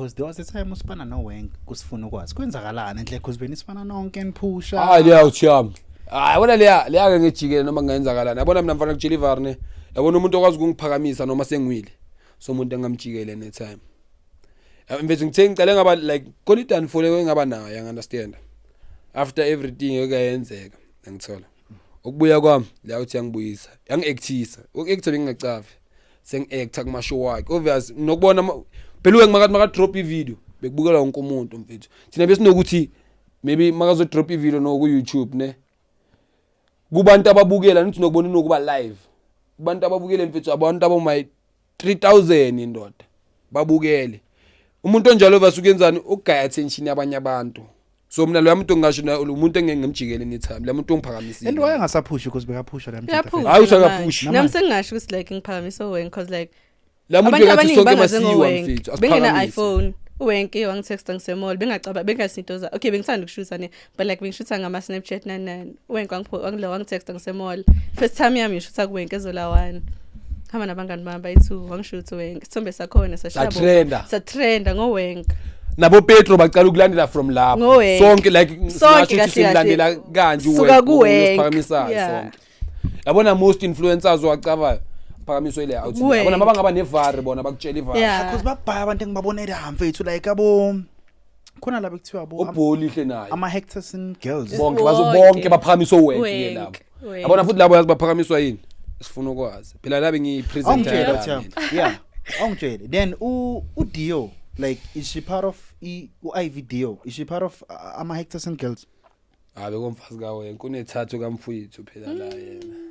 Because there was a time usifana noWenk kusifuna ukwazi kwenzakalana enhle because benisifana nonke niphusha leya uthiyami wona leya ke ngejikele noma kungenzakalana yabona mina mfana kuJelivar ne yabona umuntu okwazi ukungiphakamisa noma sengwile so umuntu engamjikele netime mfethu ngithe ngicela ngaba like konidani fole ngaba nayo you understand after everything ekayenzeka ngithola ukubuya kwami la uthi yangibuyisa yangiactisa ukuacta bengingacafi sengiacta kuma show wakhe obvious nokubona phela ngimakathi maka drop ivideo bekubukela wonke umuntu mfethu thina bese nokuthi maybe makazo drop ivideo no ku YouTube ne kubantu ababukela nithi nokubona nokuba live kubantu ababukele mfethu abantu aboma 3000 indoda babukele umuntu onjalo vasukenzani ukugaya attention yabanye abantu so mina lo muntu ngisho na umuntu engengimjikele nithami la muntu ongiphakamisile and why ngasaphushi because bekaphusha la muntu hayi usakaphusha nami sengingasho ukuthi like ngiphakamisa uWenk because like la muntu bekathi sonke masiwa mfethu bengena iPhone uWenk wangitexta ngisemall bengacaba bengasintoza okay bengisanda ukushutha ne but like bengishutha ngama Snapchat nani uWenk wangitexta ngisemall first time yami ngishutha kuWenk ezola 1 hamba nabangani bami bayi2 wangishutha uWenk isithombe sakhona sashabo satrenda ngoWenk nabo Petro baqala ukulandela from lapho sonke like sonke silandela kanje uwesiphakamisayo sonke yabona most influencers wacavayo phakamiswe ile out yabona mabangaba nevari bona bakutshela ivari because babhaya abantu engibabonela mfethu like abo khona la bekuthiwa abo obholihle naye ama Hectorson girls bonke baphakamiswe uWenk lapho yabona futhi labo yazi baphakamiswa yini sifuna ukwazi phela labe ngiyipresenter yeah ongitshele then uDio like is she part of uIV Dio is she part of ama Hectorson girls bekomfazi kaWenk kunethathu kamfuyithu phela la yena